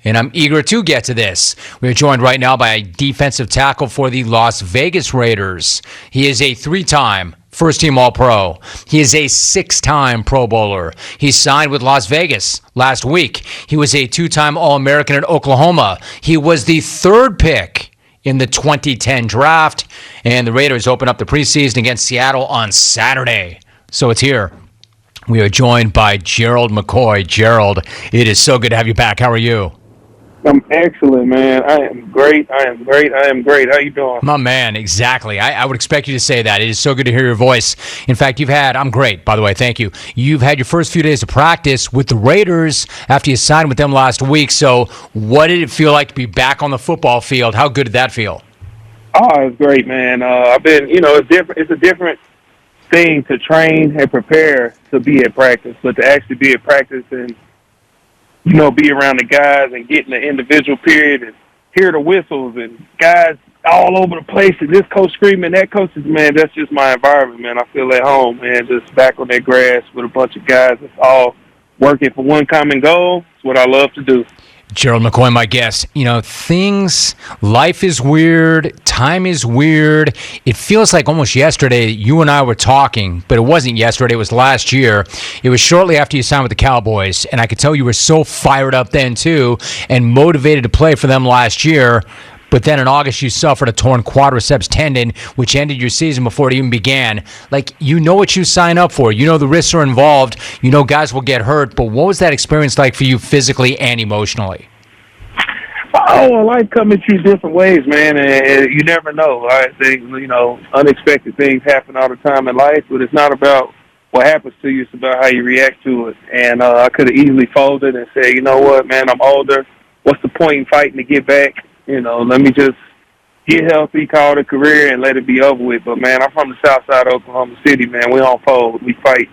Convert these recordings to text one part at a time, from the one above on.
and I'm eager to get to this. We are joined right now by a defensive tackle for the Las Vegas Raiders. He is a 3-time first-team All-Pro. He is a 6-time Pro Bowler. He signed with Las Vegas last week. He was a 2-time All-American at Oklahoma. He was the 3rd pick in the 2010 draft, and the Raiders open up the preseason against Seattle on Saturday. So it's here. We are joined by Gerald McCoy. Gerald, it is so good to have you back. How are you? I'm excellent, man. I am great. How you doing? My man, exactly. I would expect you to say that. It is so good to hear your voice. In fact, I'm great, by the way, thank you. You've had your first few days of practice with the Raiders after you signed with them last week. So what did it feel like to be back on the football field? How good did that feel? Oh, it's great, man. I've been, it's different. It's a different thing to train and prepare to be at practice, but to actually be at practice and be around the guys and get in the individual period and hear the whistles and guys all over the place and this coach screaming, that coach is, man, that's just my environment, man. I feel at home, man, just back on that grass with a bunch of guys that's all working for one common goal. It's what I love to do. Gerald McCoy, my guest. Life is weird, time is weird. It feels like almost yesterday you and I were talking, but it wasn't yesterday, it was last year. It was shortly after you signed with the Cowboys, and I could tell you were so fired up then too and motivated to play for them last year. But then in August, you suffered a torn quadriceps tendon, which ended your season before it even began. What you sign up for. The risks are involved. Guys will get hurt. But what was that experience like for you physically and emotionally? Oh, life comes at you different ways, man, and you never know. Unexpected things happen all the time in life, but it's not about what happens to you. It's about how you react to it. And I could have easily folded and said, you know what, man, I'm older. What's the point in fighting to get back? Let me just get healthy, call it a career, and let it be over with. But, man, I'm from the south side of Oklahoma City, man. We don't fold. We fight.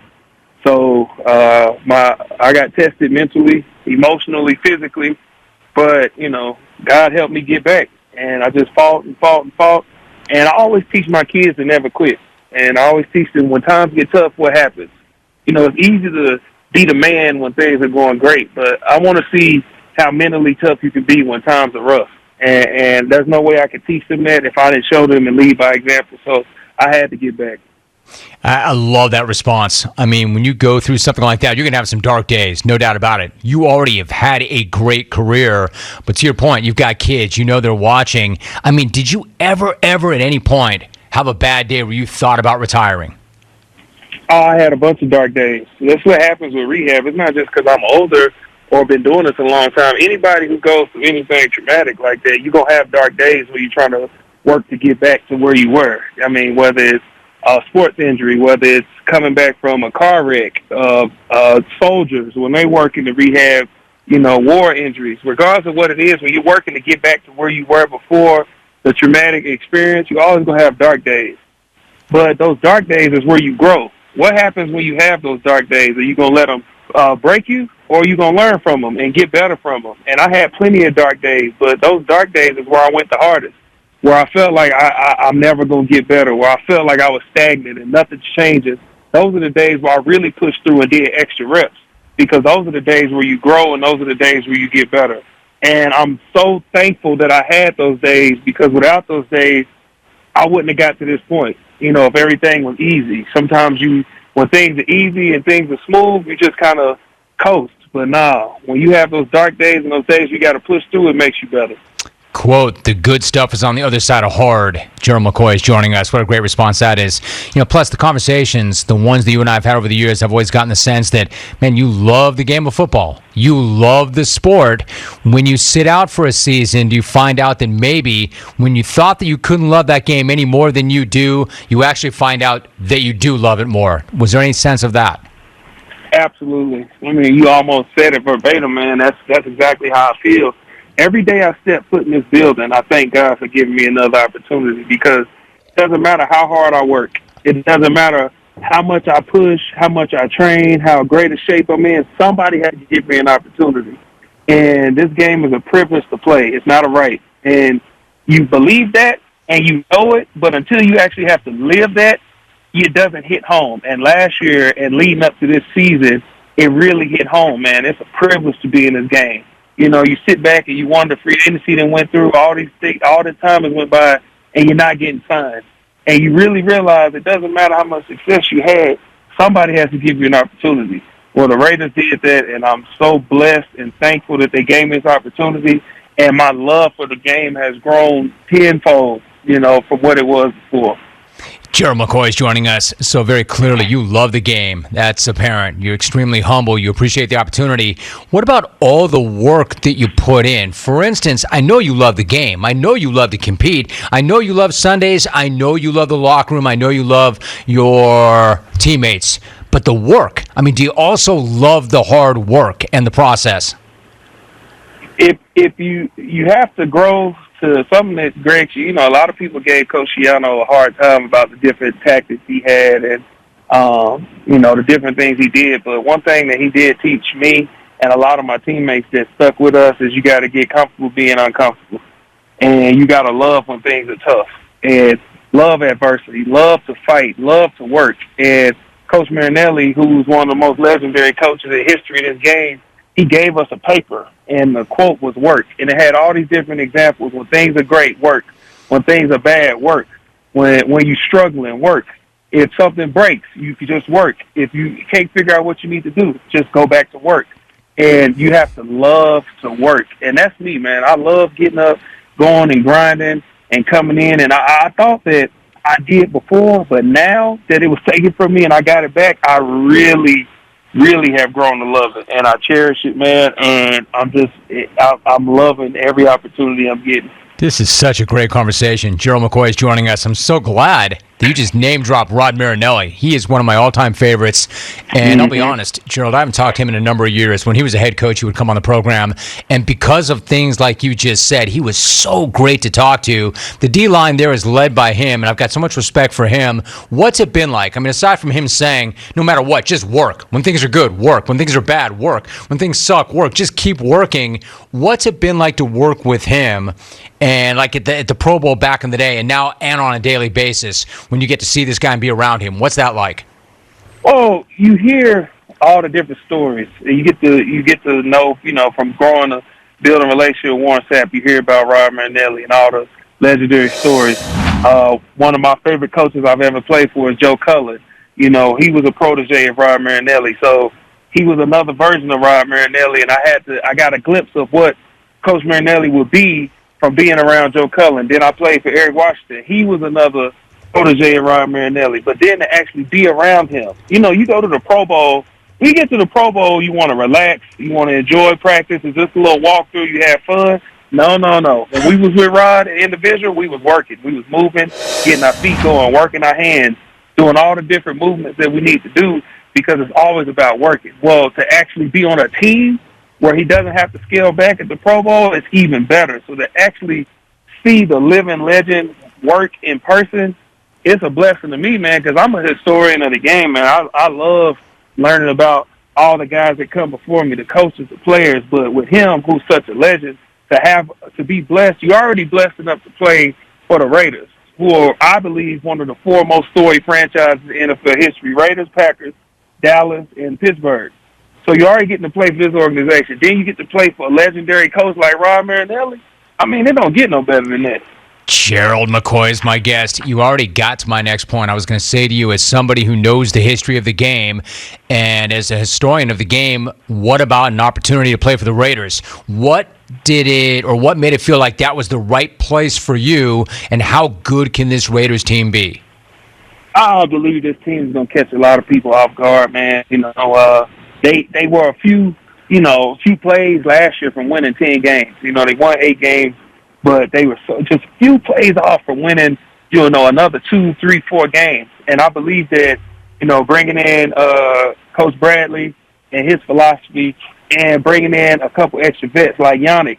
So I got tested mentally, emotionally, physically. But, God helped me get back. And I just fought and fought and fought. And I always teach my kids to never quit. And I always teach them when times get tough, what happens. It's easy to be the man when things are going great. But I want to see how mentally tough you can be when times are rough. And there's no way I could teach them that if I didn't show them and lead by example. So I had to get back. I love that response. When you go through something like that, you're going to have some dark days, no doubt about it. You already have had a great career, but to your point, you've got kids, they're watching. Did you ever at any point have a bad day where you thought about retiring? Oh, I had a bunch of dark days. That's what happens with rehab. It's not just because I'm older or been doing this a long time. Anybody who goes through anything traumatic like that, you're going to have dark days where you're trying to work to get back to where you were. Whether it's a sports injury, whether it's coming back from a car wreck, soldiers, when they work in the rehab, war injuries, regardless of what it is, when you're working to get back to where you were before the traumatic experience, you're always going to have dark days. But those dark days is where you grow. What happens when you have those dark days? Are you going to let them break you, or are you going to learn from them and get better from them? And I had plenty of dark days, but those dark days is where I went the hardest, where I felt like I'm never going to get better, where I felt like I was stagnant and nothing's changing. Those are the days where I really pushed through and did extra reps, because those are the days where you grow and those are the days where you get better. And I'm so thankful that I had those days, because without those days, I wouldn't have got to this point. If everything was easy. Sometimes when things are easy and things are smooth, you just kind of coast. But nah, when you have those dark days and those days you got to push through, it makes you better. Quote, the good stuff is on the other side of hard. Gerald McCoy is joining us. What a great response that is. Plus the conversations, the ones that you and I have had over the years, have always gotten the sense that, man, you love the game of football. You love the sport. When you sit out for a season, do you find out that maybe when you thought that you couldn't love that game any more than you do, you actually find out that you do love it more? Was there any sense of that? Absolutely. You almost said it verbatim, man. That's exactly how I feel. Every day I step foot in this building, I thank God for giving me another opportunity, because it doesn't matter how hard I work. It doesn't matter how much I push, how much I train, how great a shape I'm in. Somebody had to give me an opportunity. And this game is a privilege to play. It's not a right. And you believe that and you know it, but until you actually have to live that, it doesn't hit home. And last year and leading up to this season, it really hit home, man. It's a privilege to be in this game. You sit back and you wonder, free agency that went through, all these things, all the time has went by, and you're not getting signed. And you really realize it doesn't matter how much success you had, somebody has to give you an opportunity. Well, the Raiders did that, and I'm so blessed and thankful that they gave me this opportunity. And my love for the game has grown tenfold, from what it was before. Gerald McCoy is joining us. So very clearly, you love the game. That's apparent. You're extremely humble. You appreciate the opportunity. What about all the work that you put in? For instance, I know you love the game. I know you love to compete. I know you love Sundays. I know you love the locker room. I know you love your teammates. But the work, do you also love the hard work and the process? If you have to grow to something that Greg, a lot of people gave Coach Schiano a hard time about the different tactics he had and, the different things he did. But one thing that he did teach me and a lot of my teammates that stuck with us is you got to get comfortable being uncomfortable. And you got to love when things are tough and love adversity, love to fight, love to work. And Coach Marinelli, who's one of the most legendary coaches in history of this game, he gave us a paper, and the quote was work. And it had all these different examples. When things are great, work. When things are bad, work. When you're struggling, work. If something breaks, you can just work. If you can't figure out what you need to do, just go back to work. And you have to love to work. And that's me, man. I love getting up, going and grinding and coming in. And I thought that I did before, but now that it was taken from me and I got it back, I really have grown to love it, and I cherish it, man. And I'm loving every opportunity I'm getting. This is such a great conversation. Gerald McCoy is joining us. I'm so glad that you just name-dropped Rod Marinelli. He is one of my all-time favorites. And I'll be honest, Gerald, I haven't talked to him in a number of years. When he was a head coach, he would come on the program. And because of things like you just said, he was so great to talk to. The D-line there is led by him, and I've got so much respect for him. What's it been like? Aside from him saying, no matter what, just work. When things are good, work. When things are bad, work. When things suck, work. Just keep working. What's it been like to work with him? And like at the Pro Bowl back in the day, and now and on a daily basis, when you get to see this guy and be around him, what's that like? Oh, you hear all the different stories. You get to know, from growing up, building a relationship with Warren Sapp, you hear about Rod Marinelli and all the legendary stories. One of my favorite coaches I've ever played for is Joe Cullen. He was a protege of Rod Marinelli, so he was another version of Rod Marinelli, and I got a glimpse of what Coach Marinelli would be from being around Joe Cullen. Then I played for Eric Washington. He was another protege of Rod Marinelli. But then to actually be around him, you go to the Pro Bowl. When you get to the Pro Bowl, you want to relax. You want to enjoy practice. It's just a little walkthrough. You have fun. No. When we was with Rod and individual, we was working. We was moving, getting our feet going, working our hands, doing all the different movements that we need to do because it's always about working. Well, to actually be on a team where he doesn't have to scale back at the Pro Bowl, it's even better. So to actually see the living legend work in person, it's a blessing to me, man, because I'm a historian of the game, man. I love learning about all the guys that come before me, the coaches, the players. But with him, who's such a legend, to be blessed, you're already blessed enough to play for the Raiders, who are, I believe, one of the four most storied franchises in NFL history: Raiders, Packers, Dallas, and Pittsburgh. So you're already getting to play for this organization. Then you get to play for a legendary coach like Rod Marinelli. It don't get no better than that. Gerald McCoy is my guest. You already got to my next point. I was going to say to you, as somebody who knows the history of the game and as a historian of the game, what about an opportunity to play for the Raiders? What made it feel like that was the right place for you, and how good can this Raiders team be? I believe this team is going to catch a lot of people off guard, man. They were a few plays last year from winning 10 games. They won 8 games, but they were just a few plays off from winning, another 2, 3, 4 games. And I believe that, bringing in Coach Bradley and his philosophy and bringing in a couple extra vets like Yannick.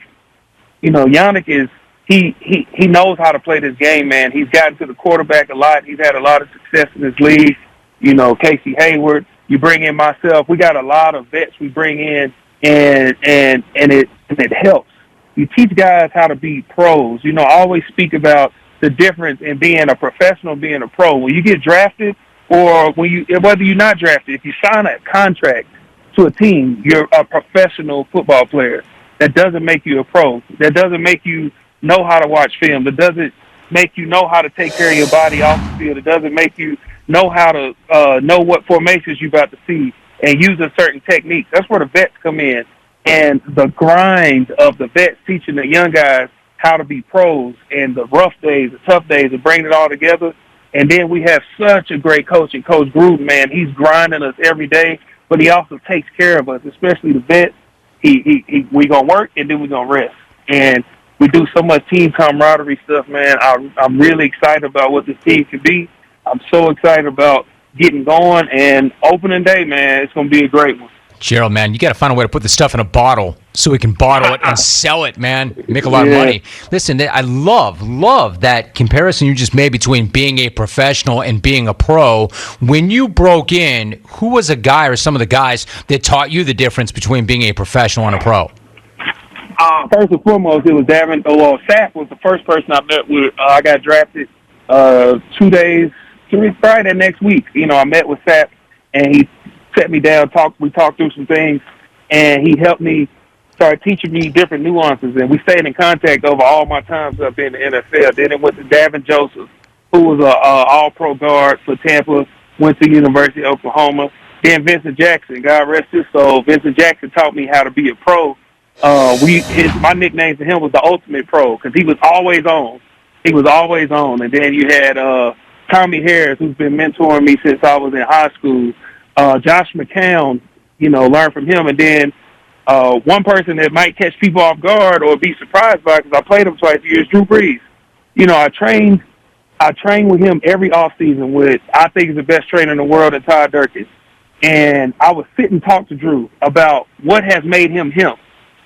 Yannick is he knows how to play this game, man. He's gotten to the quarterback a lot. He's had a lot of success in this league. Casey Hayward. You bring in myself. We got a lot of vets we bring in, and it helps. You teach guys how to be pros. I always speak about the difference in being a professional, being a pro. When you get drafted, or whether you're not drafted, if you sign a contract to a team, you're a professional football player. that doesn't make you a pro. That doesn't make you know how to watch film. That doesn't make you know how to take care of your body off the field. It doesn't make you know how to know what formations you're about to see and using certain techniques. That's where the vets come in. And the grind of the vets teaching the young guys how to be pros and the rough days, the tough days, and bringing it all together. And then we have such a great coach in Coach Gruden, man. He's grinding us every day, but he also takes care of us, especially the vets. We gonna work and then we gonna rest. And we do so much team camaraderie stuff, man. I'm really excited about what this team can be. I'm so excited about getting going, and opening day, man, it's gonna be a great one. Gerald, man, you got to find a way to put the stuff in a bottle so we can bottle it and sell it, man. Make a lot of money. Listen, I love that comparison you just made between being a professional and being a pro. When you broke in, who was a guy or some of the guys that taught you the difference between being a professional and a pro? First and foremost, it was Davin. Sapp was the first person I met with. I got drafted 2 days, Friday that next week. You know, I met with Sapp, and he sat me down, we talked through some things, and he helped me start teaching me different nuances, and we stayed in contact over all my times up in the NFL. Then it went to Davin Joseph, who was a all-pro guard for Tampa, went to University of Oklahoma. Then Vincent Jackson, God rest his soul. Vincent Jackson taught me how to be a pro. My nickname for him was the Ultimate Pro because he was always on. He was always on. And then you had Tommy Harris, who's been mentoring me since I was in high school. Josh McCown, you know, learned from him. And then one person that might catch people off guard or be surprised by, because I played him twice a year, is Drew Brees. You know, I trained with him every offseason with, I think, is the best trainer in the world, at Todd Durkin. And I would sit and talk to Drew about what has made him him,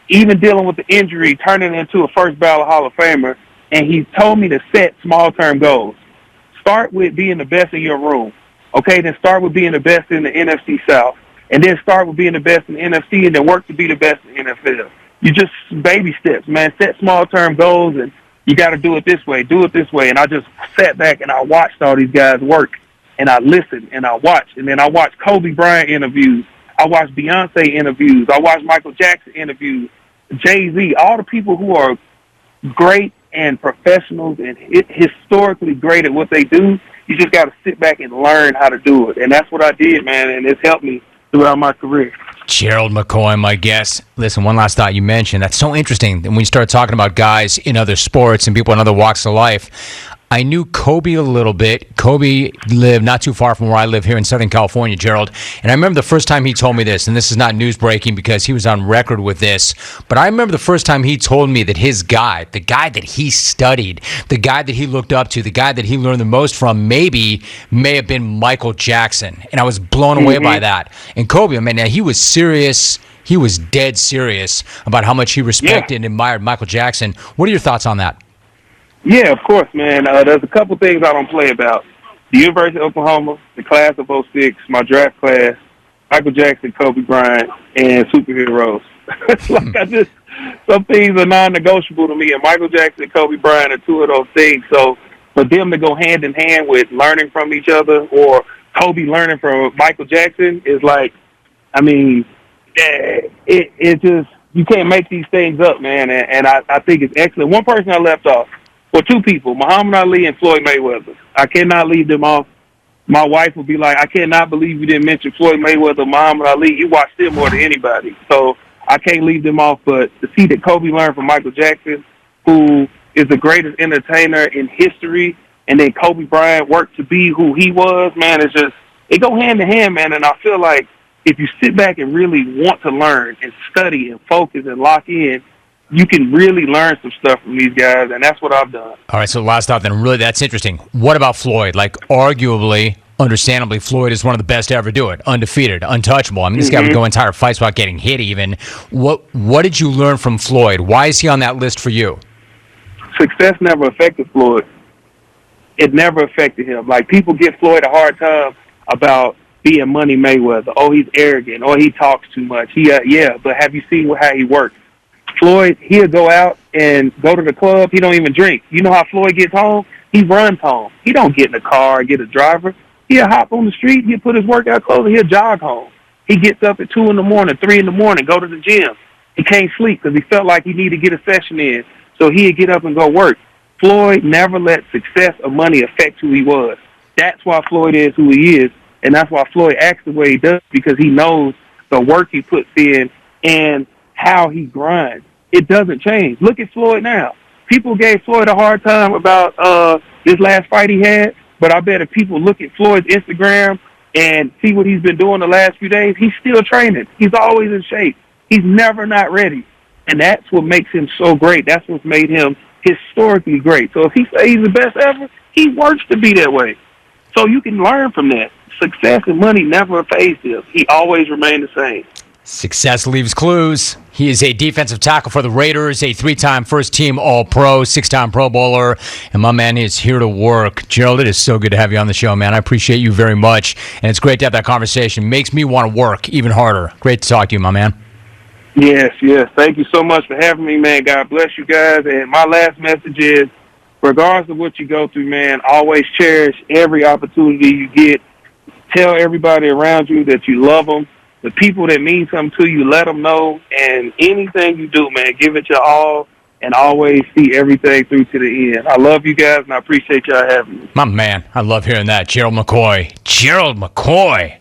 even dealing with the injury, turning into a first ballot Hall of Famer. And he told me to set small-term goals. Start with being the best in your room. Okay, then start with being the best in the NFC South. And then start with being the best in the NFC, and then work to be the best in the NFL. You just baby steps, man. Set small-term goals, and you got to do it this way, do it this way. And I just sat back and I watched all these guys work, and I listened and I watched. And then I watched Kobe Bryant interviews. I watched Beyonce interviews. I watched Michael Jackson interviews, Jay-Z, all the people who are great and professionals and historically great at what they do. You just got to sit back and learn how to do it. And that's what I did, man, and it's helped me throughout my career. Gerald McCoy, my guest. Listen, one last thought you mentioned. That's so interesting. And when you start talking about guys in other sports and people in other walks of life, I knew Kobe a little bit. Kobe lived not too far from where I live here in Southern California, Gerald. And I remember the first time he told me this, and this is not news breaking because he was on record with this, but I remember the first time he told me that his guy, the guy that he studied, the guy that he looked up to, the guy that he learned the most from, may have been Michael Jackson. And I was blown away by that. And Kobe, I mean, he was serious. He was dead serious about how much he respected and admired Michael Jackson. What are your thoughts on that? Yeah, of course, man. There's a couple things I don't play about. The University of Oklahoma, the class of '06, my draft class, Michael Jackson, Kobe Bryant, and superheroes. Some things are non-negotiable to me, and Michael Jackson and Kobe Bryant are two of those things. So for them to go hand in hand with learning from each other, or Kobe learning from Michael Jackson, is like, I mean, it just, you can't make these things up, man. And I think it's excellent. One person I left off. Well, two people, Muhammad Ali and Floyd Mayweather. I cannot leave them off. My wife would be like, I cannot believe you didn't mention Floyd Mayweather, Muhammad Ali. You watch them more than anybody. So I can't leave them off. But to see that Kobe learned from Michael Jackson, who is the greatest entertainer in history, and then Kobe Bryant worked to be who he was, man, it's just, it go hand in hand, man. And I feel like if you sit back and really want to learn and study and focus and lock in, you can really learn some stuff from these guys, and that's what I've done. All right, so last thought then. Really, that's interesting. What about Floyd? Like, arguably, understandably, Floyd is one of the best to ever do it. Undefeated, untouchable. I mean, this guy would go entire fights without getting hit even. What did you learn from Floyd? Why is he on that list for you? Success never affected Floyd. It never affected him. Like, people give Floyd a hard time about being Money Mayweather. Oh, he's arrogant. Oh, he talks too much. Yeah, but have you seen how he works? Floyd, he'll go out and go to the club. He don't even drink. You know how Floyd gets home? He runs home. He don't get in the car or get a driver. He'll hop on the street. He'll put his workout clothes and he'll jog home. He gets up at 2 in the morning, 3 in the morning, go to the gym. He can't sleep because he felt like he needed to get a session in. So he'd get up and go work. Floyd never let success or money affect who he was. That's why Floyd is who he is, and that's why Floyd acts the way he does, because he knows the work he puts in and how he grinds. It doesn't change. Look at Floyd now. People gave Floyd a hard time about this last fight he had, but I bet if people look at Floyd's Instagram and see what he's been doing the last few days, he's still training. He's always in shape. He's never not ready. And that's what makes him so great. That's what's made him historically great. So if he says he's the best ever, he works to be that way. So you can learn from that. Success and money never fazed him. He always remained the same. Success leaves clues. He is a defensive tackle for the Raiders, a 3-time first-team All-Pro, 6-time Pro Bowler, and my man is here to work. Gerald, it is so good to have you on the show, man. I appreciate you very much, and it's great to have that conversation. Makes me want to work even harder. Great to talk to you, my man. Yes. Thank you so much for having me, man. God bless you guys. And my last message is, regardless of what you go through, man, always cherish every opportunity you get. Tell everybody around you that you love them. The people that mean something to you, let them know. And anything you do, man, give it your all and always see everything through to the end. I love you guys, and I appreciate y'all having me. My man, I love hearing that. Gerald McCoy.